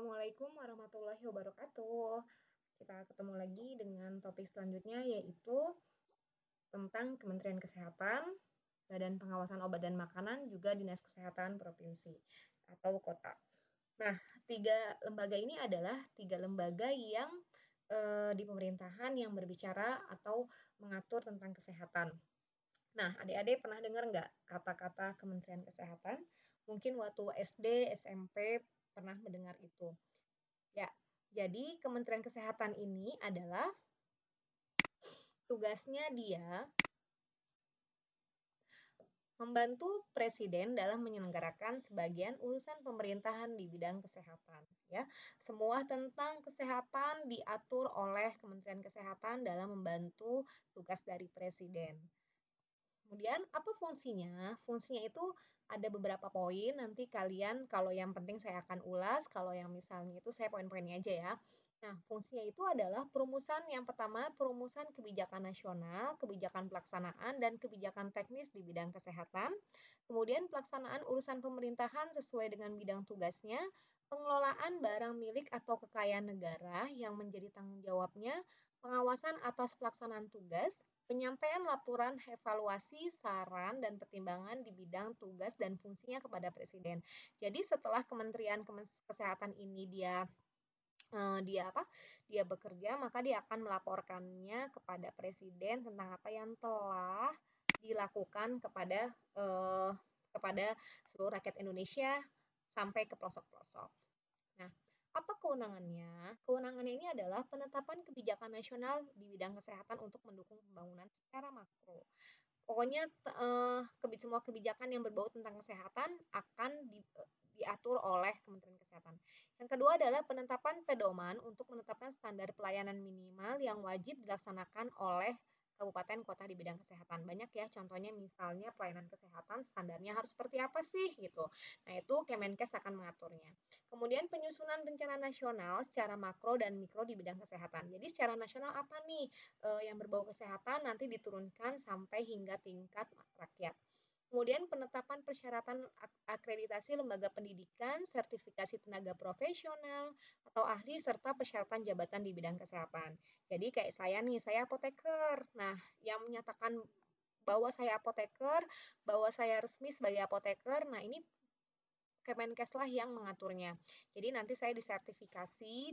Assalamualaikum warahmatullahi wabarakatuh. Kita ketemu lagi dengan topik selanjutnya yaitu tentang Kementerian Kesehatan, Badan Pengawasan Obat dan Makanan, juga Dinas Kesehatan Provinsi atau kota. Nah, tiga lembaga ini adalah tiga lembaga yang di pemerintahan yang berbicara atau mengatur tentang kesehatan. Nah, adik-adik pernah dengar nggak kata-kata Kementerian Kesehatan? Mungkin waktu SD, SMP pernah mendengar itu. Ya, jadi Kementerian Kesehatan ini adalah tugasnya dia membantu presiden dalam menyelenggarakan sebagian urusan pemerintahan di bidang kesehatan, ya. Semua tentang kesehatan diatur oleh Kementerian Kesehatan dalam membantu tugas dari presiden. Kemudian apa fungsinya? Fungsinya itu ada beberapa poin, nanti kalian kalau yang penting saya akan ulas, kalau yang misalnya itu saya poin-poinnya aja ya. Nah, fungsinya itu adalah perumusan yang pertama, perumusan kebijakan nasional, kebijakan pelaksanaan, dan kebijakan teknis di bidang kesehatan. Kemudian pelaksanaan urusan pemerintahan sesuai dengan bidang tugasnya, pengelolaan barang milik atau kekayaan negara yang menjadi tanggung jawabnya, pengawasan atas pelaksanaan tugas, penyampaian laporan evaluasi, saran, dan pertimbangan di bidang tugas dan fungsinya kepada Presiden. Jadi setelah Kementerian Kesehatan ini dia bekerja, maka dia akan melaporkannya kepada Presiden tentang apa yang telah dilakukan kepada seluruh rakyat Indonesia sampai ke pelosok-pelosok. Nah, apa kewenangannya? Kewenangannya ini adalah penetapan kebijakan nasional di bidang kesehatan untuk mendukung pembangunan secara makro. Pokoknya semua kebijakan yang berbau tentang kesehatan akan diatur oleh Kementerian Kesehatan. Yang kedua adalah penetapan pedoman untuk menetapkan standar pelayanan minimal yang wajib dilaksanakan oleh kabupaten kota di bidang kesehatan. Banyak ya contohnya, misalnya pelayanan kesehatan standarnya harus seperti apa sih gitu. Nah, itu Kemenkes akan mengaturnya. Kemudian penyusunan rencana nasional secara makro dan mikro di bidang kesehatan. Jadi secara nasional apa nih yang berbau kesehatan nanti diturunkan sampai hingga tingkat rakyat. Kemudian penetapan persyaratan akreditasi lembaga pendidikan, sertifikasi tenaga profesional atau ahli, serta persyaratan jabatan di bidang kesehatan. Jadi kayak saya nih, saya apoteker. Nah, yang menyatakan bahwa saya apoteker, bahwa saya resmi sebagai apoteker, nah ini Kemenkes lah yang mengaturnya. Jadi nanti saya disertifikasi,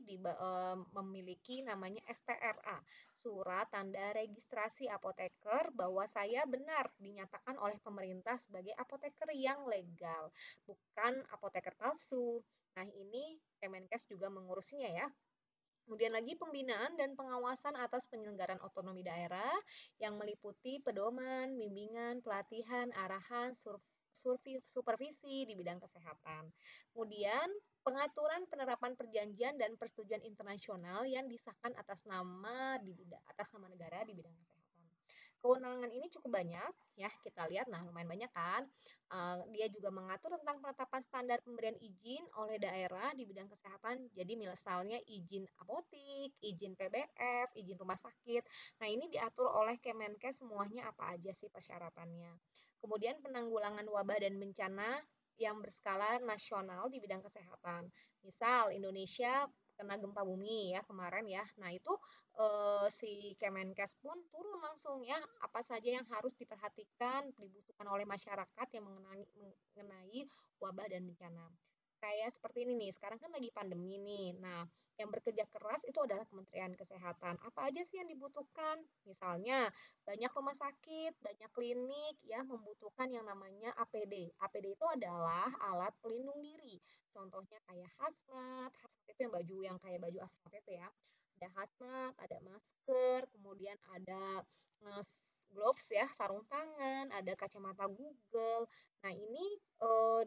memiliki namanya STRA, Surat Tanda Registrasi Apoteker, bahwa saya benar dinyatakan oleh pemerintah sebagai apoteker yang legal, bukan apoteker palsu. Nah, ini Kemenkes juga mengurusinya ya. Kemudian lagi pembinaan dan pengawasan atas penyelenggaraan otonomi daerah yang meliputi pedoman, bimbingan, pelatihan, arahan, supervisi di bidang kesehatan. Kemudian pengaturan penerapan perjanjian dan persetujuan internasional yang disahkan atas nama negara di bidang kesehatan. Kewenangan ini cukup banyak ya, kita lihat, nah lumayan banyak kan. Dia juga mengatur tentang penetapan standar pemberian izin oleh daerah di bidang kesehatan. Jadi misalnya izin apotik, izin PBF, izin rumah sakit. Nah, ini diatur oleh Kemenkes semuanya apa aja sih persyaratannya. Kemudian penanggulangan wabah dan bencana yang berskala nasional di bidang kesehatan. Misal Indonesia kena gempa bumi ya kemarin ya. Nah, itu si Kemenkes pun turun langsung ya, apa saja yang harus diperhatikan, dibutuhkan oleh masyarakat yang mengenai wabah dan bencana. Kayak seperti ini nih, sekarang kan lagi pandemi nih. Nah, yang bekerja keras itu adalah Kementerian Kesehatan. Apa aja sih yang dibutuhkan? Misalnya, banyak rumah sakit, banyak klinik ya membutuhkan yang namanya APD. APD itu adalah alat pelindung diri. Contohnya kayak hazmat. Hazmat itu yang baju yang kayak baju asmat itu ya. Ada hazmat, ada masker, kemudian ada gloves ya, sarung tangan, ada kacamata Google. Nah, ini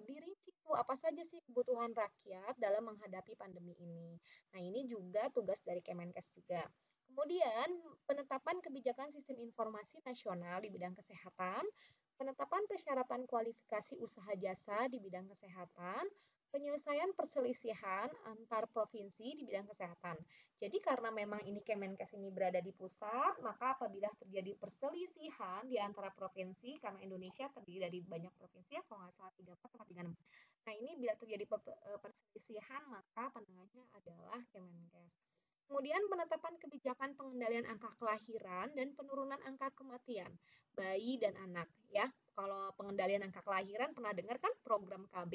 dirinci tuh apa saja sih kebutuhan rakyat dalam menghadapi pandemi ini. Nah, ini juga tugas dari Kemenkes juga. Kemudian, penetapan kebijakan sistem informasi nasional di bidang kesehatan, penetapan persyaratan kualifikasi usaha jasa di bidang kesehatan, Penyelesaian perselisihan antar provinsi di bidang kesehatan. Jadi karena memang ini Kemenkes ini berada di pusat, maka apabila terjadi perselisihan di antara provinsi, karena Indonesia terdiri dari banyak provinsi ya, kalau nggak salah 34 atau 36. Nah ini bila terjadi perselisihan, maka penanganannya adalah Kemenkes. Kemudian penetapan kebijakan pengendalian angka kelahiran dan penurunan angka kematian bayi dan anak ya. Kalau pengendalian angka kelahiran pernah dengar kan program KB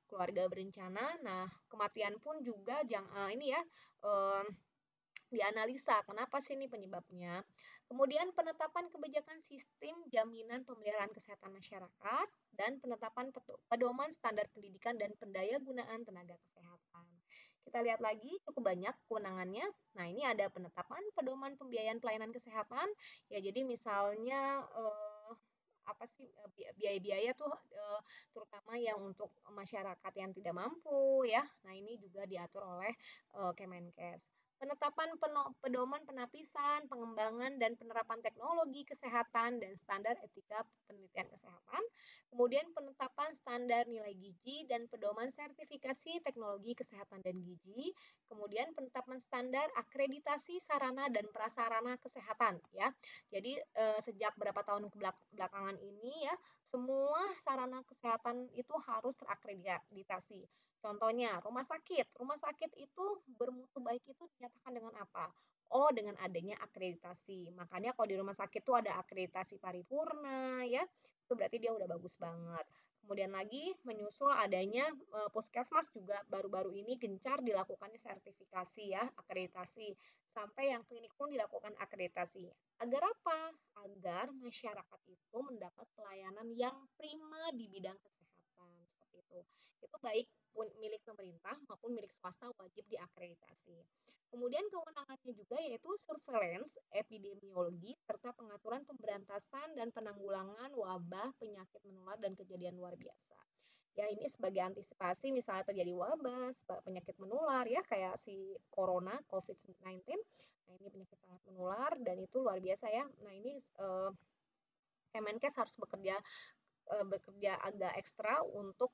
keluarga berencana. Nah, kematian pun juga ini ya eh, dianalisa kenapa sih ini penyebabnya. Kemudian penetapan kebijakan sistem jaminan pemeliharaan kesehatan masyarakat dan penetapan pedoman standar pendidikan dan pendayagunaan tenaga kesehatan. Kita lihat lagi cukup banyak kewenangannya. Nah, ini ada penetapan pedoman pembiayaan pelayanan kesehatan. Ya, jadi misalnya apa sih biaya-biaya tuh terutama yang untuk masyarakat yang tidak mampu ya. Nah, ini juga diatur oleh Kemenkes. Penetapan pedoman penapisan, pengembangan dan penerapan teknologi kesehatan dan standar etika penelitian kesehatan. Kemudian penetapan standar nilai gizi dan pedoman sertifikasi teknologi kesehatan dan gizi. Kemudian penetapan standar akreditasi sarana dan prasarana kesehatan ya. Jadi sejak berapa tahun belakangan ini ya, semua sarana kesehatan itu harus terakreditasi. Contohnya rumah sakit. Rumah sakit itu bermutu baik itu dinyatakan dengan apa? Oh, dengan adanya akreditasi. Makanya kalau di rumah sakit itu ada akreditasi paripurna ya. Itu berarti dia udah bagus banget. Kemudian lagi menyusul adanya puskesmas juga baru-baru ini gencar dilakukannya sertifikasi ya, akreditasi. Sampai yang klinik pun dilakukan akreditasi. Agar apa? Agar masyarakat itu mendapat pelayanan yang prima di bidang kesehatan. Seperti itu. Itu baik milik pemerintah maupun milik swasta wajib diakreditasi. Kemudian kewenangannya juga yaitu surveillance, epidemiologi, serta pengaturan pemberantasan dan penanggulangan wabah, penyakit menular, dan kejadian luar biasa. Ya ini sebagai antisipasi misalnya terjadi wabah, penyakit menular ya kayak si corona, COVID-19. Nah ini penyakit sangat menular dan itu luar biasa ya. Nah ini Kemenkes harus bekerja agak ekstra untuk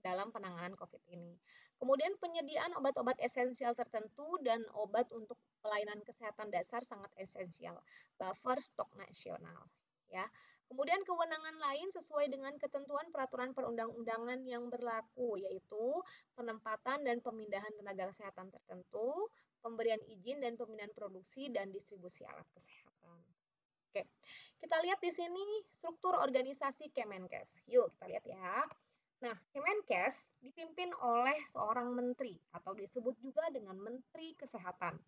dalam penanganan COVID ini. Kemudian penyediaan obat-obat esensial tertentu dan obat untuk pelayanan kesehatan dasar sangat esensial. Buffer stok nasional. Ya. Kemudian kewenangan lain sesuai dengan ketentuan peraturan perundang-undangan yang berlaku, yaitu penempatan dan pemindahan tenaga kesehatan tertentu, pemberian izin dan pemindahan produksi dan distribusi alat kesehatan. Oke, kita lihat di sini struktur organisasi Kemenkes. Yuk kita lihat ya. Nah, Kemenkes dipimpin oleh seorang menteri atau disebut juga dengan Menteri Kesehatan.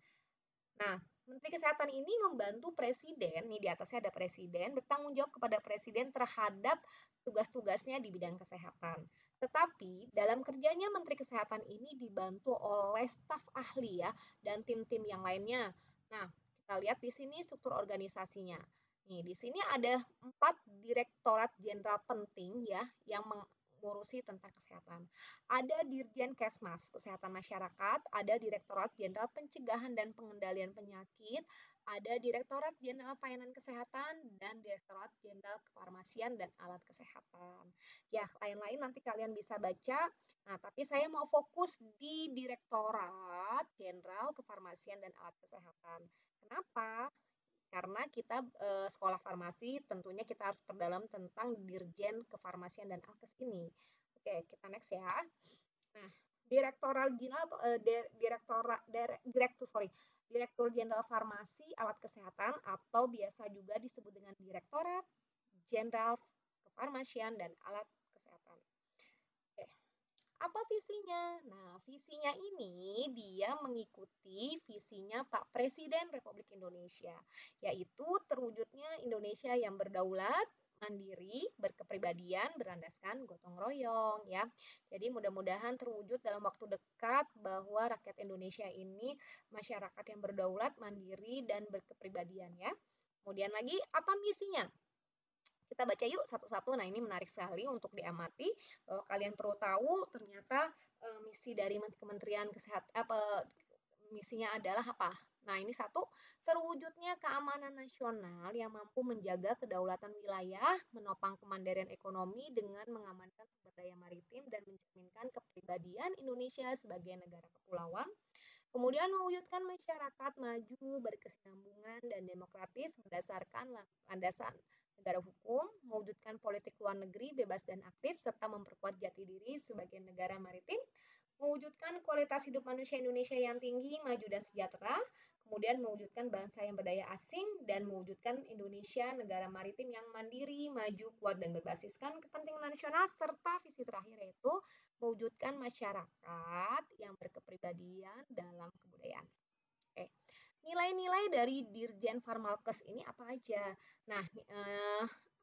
Nah, Menteri Kesehatan ini membantu Presiden, nih di atasnya ada Presiden, bertanggung jawab kepada Presiden terhadap tugas-tugasnya di bidang kesehatan. Tetapi dalam kerjanya Menteri Kesehatan ini dibantu oleh staf ahli ya dan tim-tim yang lainnya. Nah, kita lihat di sini struktur organisasinya. Nih, di sini ada 4 direktorat jenderal penting ya yang mengurusi tentang kesehatan. Ada Dirjen Kesmas, Kesehatan Masyarakat, ada Direktorat Jenderal Pencegahan dan Pengendalian Penyakit, ada Direktorat Jenderal Pelayanan Kesehatan, dan Direktorat Jenderal Kefarmasian dan Alat Kesehatan. Ya, lain-lain nanti kalian bisa baca. Nah, tapi saya mau fokus di Direktorat Jenderal Kefarmasian dan Alat Kesehatan. Kenapa? Karena kita sekolah farmasi tentunya kita harus perdalam tentang Dirjen Kefarmasian dan Alkes ini. Oke, kita next ya. Nah, Direktoral Jenderal Direktur Jenderal Farmasi Alat Kesehatan atau biasa juga disebut dengan Direktorat Jenderal Kefarmasian dan Alat Kesehatan. Oke. Apa visinya? Nah, visinya ini dia mengikuti visinya Pak Presiden Republik Indonesia, yaitu terwujudnya Indonesia yang berdaulat, mandiri, berkepribadian, berlandaskan gotong royong ya. Jadi mudah-mudahan terwujud dalam waktu dekat bahwa rakyat Indonesia ini masyarakat yang berdaulat, mandiri, dan berkepribadian ya. Kemudian lagi apa misinya? Kita baca yuk satu-satu. Nah, ini menarik sekali untuk diamati. Kalian perlu tahu ternyata misi dari Kementerian Kesehatan misinya adalah apa? Nah, ini satu, terwujudnya keamanan nasional yang mampu menjaga kedaulatan wilayah, menopang kemandirian ekonomi dengan mengamankan sumber daya maritim dan mencerminkan kepribadian Indonesia sebagai negara kepulauan. Kemudian mewujudkan masyarakat maju, berkesinambungan, dan demokratis berdasarkan landasan negara hukum, mewujudkan politik luar negeri bebas dan aktif, serta memperkuat jati diri sebagai negara maritim, mewujudkan kualitas hidup manusia Indonesia yang tinggi, maju, dan sejahtera, kemudian mewujudkan bangsa yang berdaya asing, dan mewujudkan Indonesia negara maritim yang mandiri, maju, kuat, dan berbasiskan kepentingan nasional, serta visi terakhir yaitu mewujudkan masyarakat yang berkepribadian dalam kebudayaan. Oke. Nilai-nilai dari Dirjen Farmalkes ini apa aja? Nah,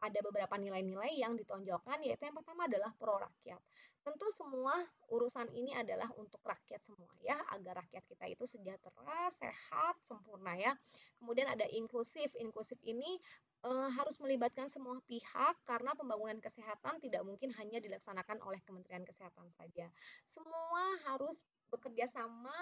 ada beberapa nilai-nilai yang ditonjolkan, yaitu yang pertama adalah pro rakyat. Tentu semua urusan ini adalah untuk rakyat semua ya, agar rakyat kita itu sejahtera, sehat, sempurna ya. Kemudian ada inklusif. Inklusif ini harus melibatkan semua pihak karena pembangunan kesehatan tidak mungkin hanya dilaksanakan oleh Kementerian Kesehatan saja. Semua harus bekerja sama,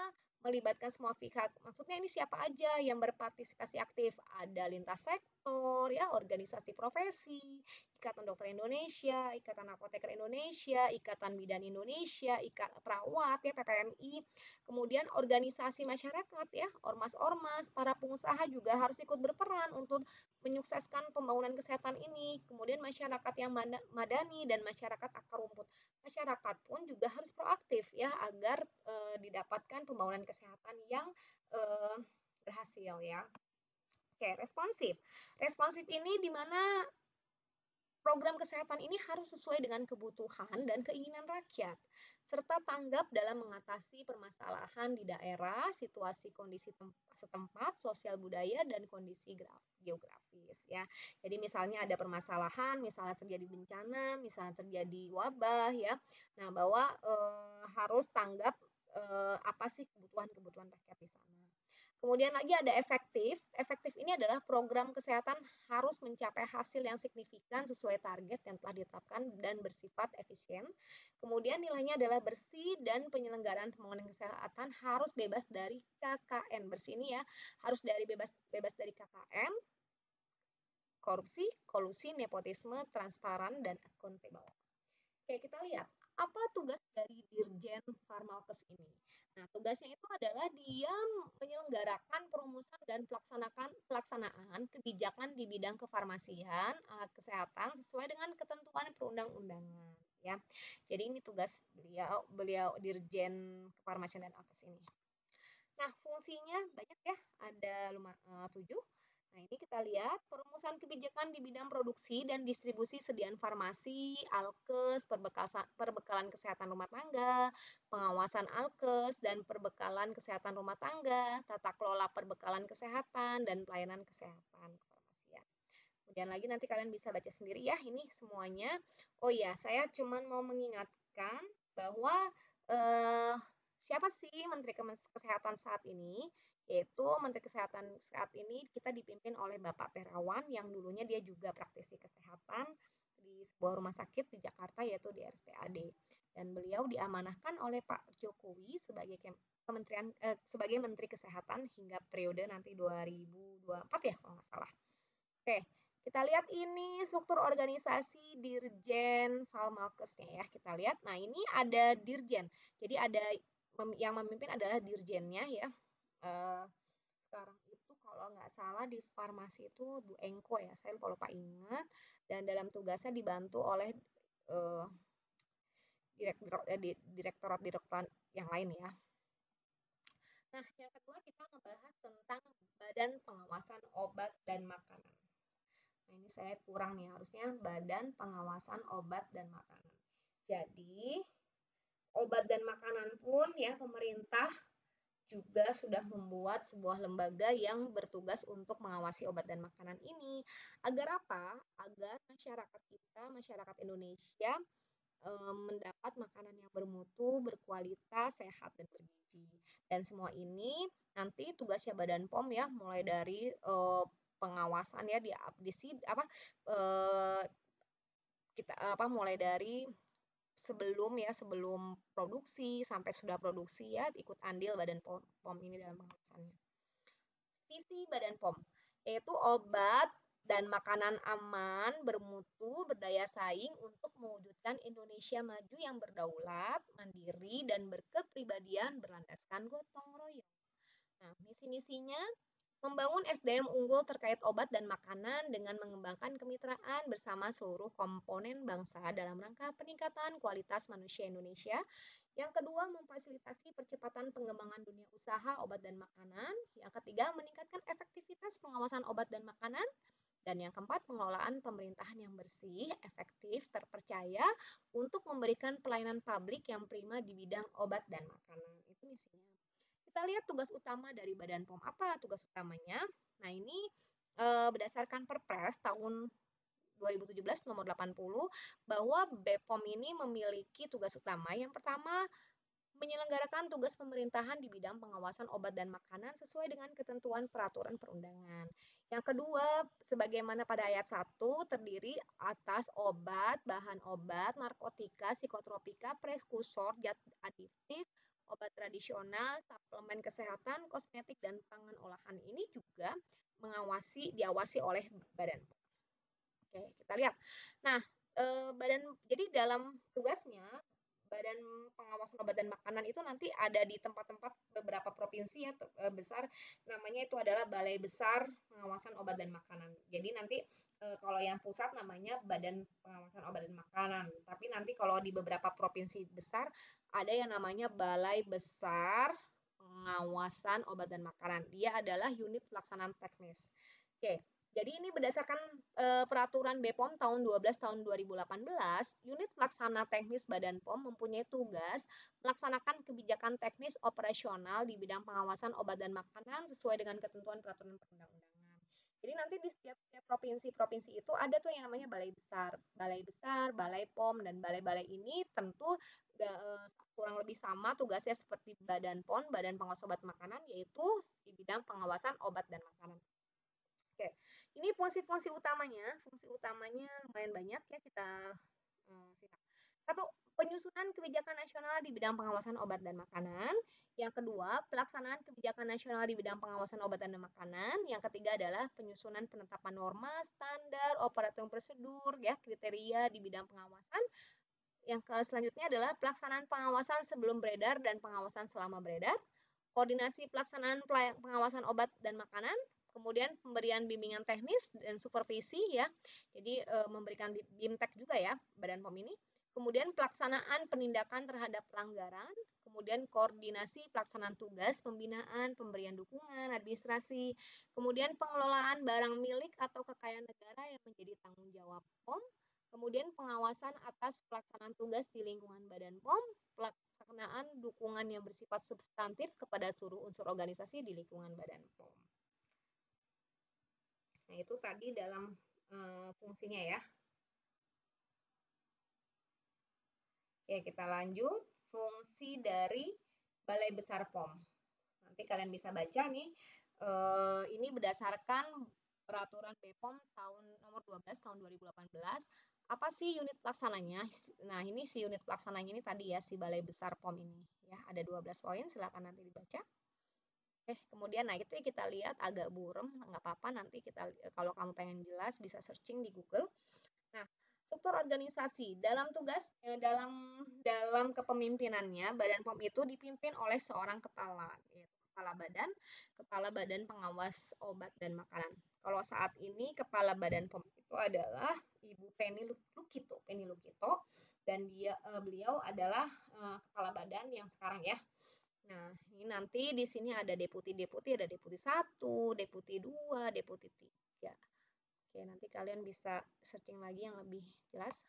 melibatkan semua pihak. Maksudnya ini siapa aja yang berpartisipasi aktif? Ada lintas sektor, ya, organisasi profesi, Ikatan Dokter Indonesia, Ikatan Apoteker Indonesia, Ikatan Bidan Indonesia, Perawat, ya, PPMI. Kemudian organisasi masyarakat, ya, ormas-ormas, para pengusaha juga harus ikut berperan untuk menyukseskan pembangunan kesehatan ini. Kemudian masyarakat yang madani dan masyarakat akar rumput. Masyarakat pun juga harus proaktif ya agar didapatkan pembangunan kesehatan yang berhasil ya. Oke, responsif. Responsif ini di mana program kesehatan ini harus sesuai dengan kebutuhan dan keinginan rakyat, serta tanggap dalam mengatasi permasalahan di daerah, situasi kondisi setempat, sosial budaya, dan kondisi geografis. Ya, jadi misalnya ada permasalahan, misalnya terjadi bencana, misalnya terjadi wabah, ya. Nah, bahwa harus tanggap apa sih kebutuhan-kebutuhan rakyat di sana. Kemudian lagi ada efektif. Efektif ini adalah program kesehatan harus mencapai hasil yang signifikan sesuai target yang telah ditetapkan dan bersifat efisien. Kemudian nilainya adalah bersih dan penyelenggaraan pembangunan kesehatan harus bebas dari KKN. Bersih ini ya harus bebas dari KKN, korupsi, kolusi, nepotisme, transparan, dan akuntabel. Oke, kita lihat apa tugas dari Dirjen Farmalkes ini. Nah, tugasnya itu adalah dia menyelenggarakan perumusan dan pelaksanaan kebijakan di bidang kefarmasian, alat kesehatan sesuai dengan ketentuan perundang-undangan ya. Jadi ini tugas beliau Dirjen Kefarmasian dan Alkes ini. Nah, fungsinya banyak ya, ada 7. Nah, ini kita lihat perumusan kebijakan di bidang produksi dan distribusi sediaan farmasi, alkes, perbekalan kesehatan rumah tangga, pengawasan alkes dan perbekalan kesehatan rumah tangga, tata kelola perbekalan kesehatan dan pelayanan kesehatan kefarmasian. Kemudian lagi nanti kalian bisa baca sendiri ya, ini semuanya. Oh iya, saya cuma mau mengingatkan bahwa siapa sih Menteri Kesehatan saat ini? Yaitu Menteri Kesehatan saat ini kita dipimpin oleh Bapak Terawan yang dulunya dia juga praktisi kesehatan di sebuah rumah sakit di Jakarta yaitu di RSPAD. Dan beliau diamanahkan oleh Pak Jokowi sebagai sebagai Menteri Kesehatan hingga periode nanti 2024 ya kalau nggak salah. Oke, kita lihat ini struktur organisasi Dirjen Farmalkesnya ya. Kita lihat. Nah, ini ada dirjen. Jadi ada yang memimpin adalah dirjennya ya. Sekarang itu kalau nggak salah di farmasi itu Bu Engko ya. Saya lupa ingat. Dan dalam tugasnya dibantu oleh direktorat-direktorat yang lain ya. Nah, yang kedua kita ngebahas tentang Badan Pengawasan Obat dan Makanan. Nah, ini saya kurang nih, harusnya Badan Pengawasan Obat dan Makanan. Jadi, obat dan makanan pun ya pemerintah juga sudah membuat sebuah lembaga yang bertugas untuk mengawasi obat dan makanan ini. Agar apa? Agar masyarakat kita, masyarakat Indonesia mendapat makanan yang bermutu, berkualitas, sehat, dan bergizi. Dan semua ini nanti tugasnya Badan POM ya, mulai dari pengawasan ya kita mulai dari sebelum produksi sampai sudah produksi ya ikut andil Badan POM ini dalam pengawasannya. Visi Badan POM, yaitu obat dan makanan aman, bermutu, berdaya saing untuk mewujudkan Indonesia maju yang berdaulat, mandiri, dan berkepribadian berlandaskan gotong royong. Nah, misi-misinya membangun SDM unggul terkait obat dan makanan dengan mengembangkan kemitraan bersama seluruh komponen bangsa dalam rangka peningkatan kualitas manusia Indonesia. Yang kedua, memfasilitasi percepatan pengembangan dunia usaha obat dan makanan. Yang ketiga, meningkatkan efektivitas pengawasan obat dan makanan. Dan yang keempat, pengelolaan pemerintahan yang bersih, efektif, terpercaya untuk memberikan pelayanan publik yang prima di bidang obat dan makanan. Itu misinya. Kita lihat tugas utama dari Badan POM. Apa tugas utamanya? Nah, ini berdasarkan Perpres tahun 2017 nomor 80 bahwa BPOM ini memiliki tugas utama. Yang pertama, menyelenggarakan tugas pemerintahan di bidang pengawasan obat dan makanan sesuai dengan ketentuan peraturan perundangan. Yang kedua, sebagaimana pada ayat 1, terdiri atas obat, bahan obat, narkotika, psikotropika, prekursor, zat adiktif, obat tradisional, suplemen kesehatan, kosmetik, dan pangan olahan. Ini juga diawasi oleh Badan POM. Oke, kita lihat. Nah, jadi dalam tugasnya Badan Pengawasan Obat dan Makanan itu nanti ada di tempat-tempat beberapa provinsi ya besar, namanya itu adalah Balai Besar Pengawasan Obat dan Makanan. Jadi nanti kalau yang pusat namanya Badan Pengawasan Obat dan Makanan, tapi nanti kalau di beberapa provinsi besar ada yang namanya Balai Besar Pengawasan Obat dan Makanan. Dia adalah unit pelaksanaan teknis. Oke. Jadi ini berdasarkan peraturan BPOM tahun 12 tahun 2018, unit pelaksana teknis Badan POM mempunyai tugas melaksanakan kebijakan teknis operasional di bidang pengawasan obat dan makanan sesuai dengan ketentuan peraturan perundang-undangan. Jadi nanti di setiap provinsi-provinsi itu ada tuh yang namanya balai besar, balai POM, dan balai-balai ini tentu kurang lebih sama tugasnya seperti Badan POM, Badan Pengawas Obat Makanan, yaitu di bidang pengawasan obat dan makanan. Oke, ini fungsi-fungsi utamanya lumayan banyak ya, kita simak. Satu, penyusunan kebijakan nasional di bidang pengawasan obat dan makanan. Yang kedua, pelaksanaan kebijakan nasional di bidang pengawasan obat dan makanan. Yang ketiga adalah penyusunan penetapan norma, standar, operating prosedur, ya, kriteria di bidang pengawasan. Yang selanjutnya adalah pelaksanaan pengawasan sebelum beredar dan pengawasan selama beredar. Koordinasi pelaksanaan pengawasan obat dan makanan, kemudian pemberian bimbingan teknis dan supervisi ya. Jadi memberikan BIMTEK juga ya Badan POM ini. Kemudian pelaksanaan penindakan terhadap pelanggaran, kemudian koordinasi pelaksanaan tugas, pembinaan, pemberian dukungan, administrasi, kemudian pengelolaan barang milik atau kekayaan negara yang menjadi tanggung jawab POM, kemudian pengawasan atas pelaksanaan tugas di lingkungan Badan POM, pelaksanaan dukungan yang bersifat substantif kepada seluruh unsur organisasi di lingkungan Badan POM. Nah, itu tadi dalam fungsinya ya. Oke, kita lanjut. Fungsi dari Balai Besar POM. Nanti kalian bisa baca nih. Ini berdasarkan peraturan BPOM nomor 12 tahun 2018. Apa sih unit pelaksananya? Nah, ini si unit pelaksananya ini tadi ya, si Balai Besar POM ini. Ya, ada 12 poin, silakan nanti dibaca. Kemudian nah itu kita lihat agak buram, nggak apa-apa, nanti kita kalau kamu pengen jelas bisa searching di Google. Nah, struktur organisasi dalam tugas dalam kepemimpinannya Badan POM itu dipimpin oleh seorang kepala, yaitu kepala badan pengawas obat dan makanan. Kalau saat ini kepala Badan POM itu adalah Ibu Penny Lukito, dan beliau adalah kepala badan yang sekarang ya. Nah, ini nanti di sini ada deputi-deputi, ada deputi 1, deputi 2, deputi 3. Oke, nanti kalian bisa searching lagi yang lebih jelas.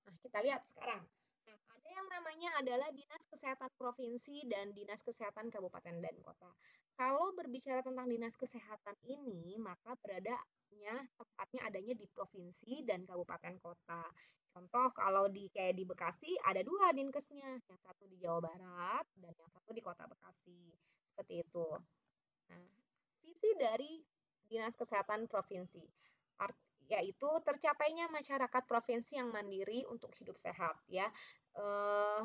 Nah, kita lihat sekarang. Nah, ada yang namanya adalah Dinas Kesehatan Provinsi dan Dinas Kesehatan Kabupaten dan Kota. Kalau berbicara tentang Dinas Kesehatan ini, maka tempatnya adanya di provinsi dan kabupaten kota. Contoh kalau kayak di Bekasi ada 2 dinkesnya, yang satu di Jawa Barat dan yang satu di Kota Bekasi. Seperti itu. Nah, visi dari Dinas Kesehatan Provinsi yaitu tercapainya masyarakat provinsi yang mandiri untuk hidup sehat ya.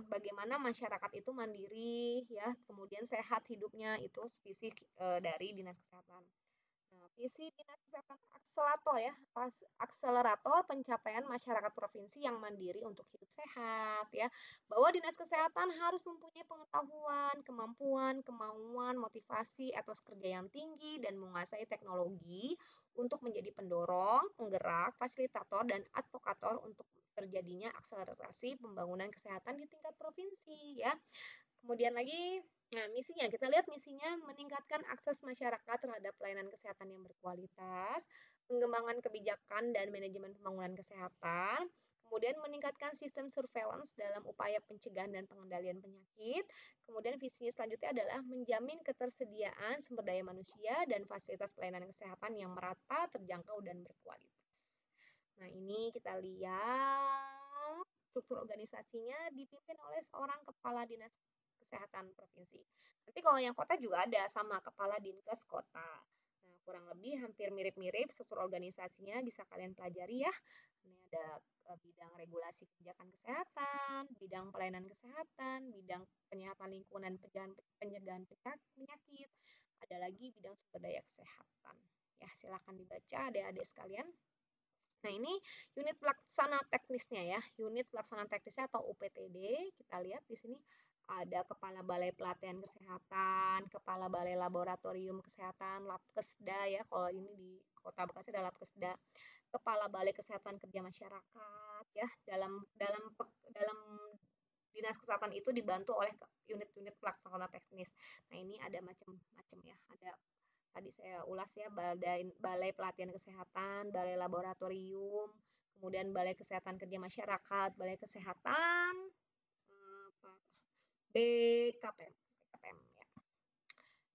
bagaimana masyarakat itu mandiri ya, kemudian sehat hidupnya itu visi dari Dinas Kesehatan. Nah, visi Dinas Kesehatan akselerator ya, akselerator pencapaian masyarakat provinsi yang mandiri untuk hidup sehat ya. Bahwa Dinas Kesehatan harus mempunyai pengetahuan, kemampuan, kemauan, motivasi, etos kerja yang tinggi dan menguasai teknologi untuk menjadi pendorong, penggerak, fasilitator dan advokator untuk terjadinya akselerasi pembangunan kesehatan di tingkat provinsi ya. Kemudian lagi, nah misinya, kita lihat misinya meningkatkan akses masyarakat terhadap pelayanan kesehatan yang berkualitas, pengembangan kebijakan dan manajemen pembangunan kesehatan, kemudian meningkatkan sistem surveillance dalam upaya pencegahan dan pengendalian penyakit, kemudian visinya selanjutnya adalah menjamin ketersediaan sumber daya manusia dan fasilitas pelayanan kesehatan yang merata, terjangkau, dan berkualitas. Nah, ini kita lihat struktur organisasinya dipimpin oleh seorang kepala dinas kesehatan provinsi. Nanti kalau yang kota juga ada sama kepala dinkes kota. Nah, kurang lebih hampir mirip-mirip struktur organisasinya bisa kalian pelajari ya. Ini ada bidang regulasi kebijakan kesehatan, bidang pelayanan kesehatan, bidang penyehatan lingkungan, pencegahan penyakit, ada lagi bidang sumber daya kesehatan. Ya, silakan dibaca adik-adik sekalian. Nah, ini unit pelaksana teknisnya ya. Unit pelaksana teknisnya atau UPTD. Kita lihat di sini ada Kepala Balai Pelatihan Kesehatan, Kepala Balai Laboratorium Kesehatan, Labkesda ya. Kalau ini di Kota Bekasi ada Labkesda. Kepala Balai Kesehatan Kerja Masyarakat ya. Dalam Dinas Kesehatan itu dibantu oleh unit-unit pelaksana teknis. Nah, ini ada macam-macam ya. Ada tadi saya ulas ya, balai pelatihan kesehatan, balai laboratorium, kemudian balai kesehatan kerja masyarakat, balai kesehatan BKPM, BKPM ya.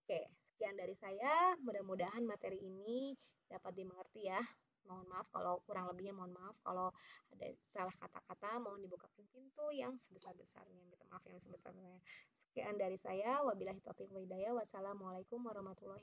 Oke, sekian dari saya. Mudah-mudahan materi ini dapat dimengerti ya. Mohon maaf kalau kurang lebihnya, mohon maaf kalau ada salah kata-kata, mohon dibukakan pintu yang sebesar-besarnya. Minta maaf yang sebesar-besarnya. Sekian dari saya. Wabillahi taufiq wa hidayah. Wassalamualaikum warahmatullahi wabarakatuh.